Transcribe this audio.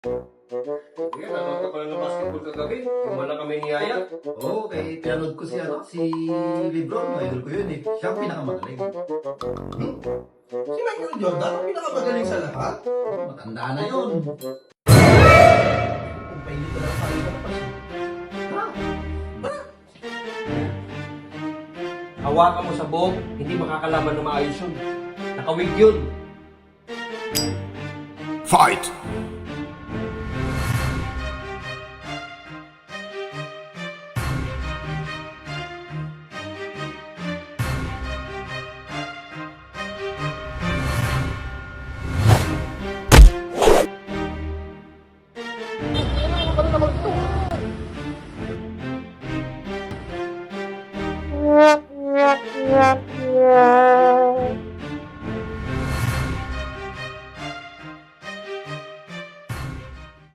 Kuya, nanood ka pala ng basketball kagabi. Yung wala kami niyaya. Oo, kay pinanood ko si Lebron, idol ko yun eh. Siya ang pinakamagaling. Si Michael Jordan ang pinakamagaling sa lahat. Matanda na yun. Kung painit ko lang sa akin pa siya. Hawakan mo sa buhok, hindi makakalaman na maayos yun. Nakawig yun. Fight!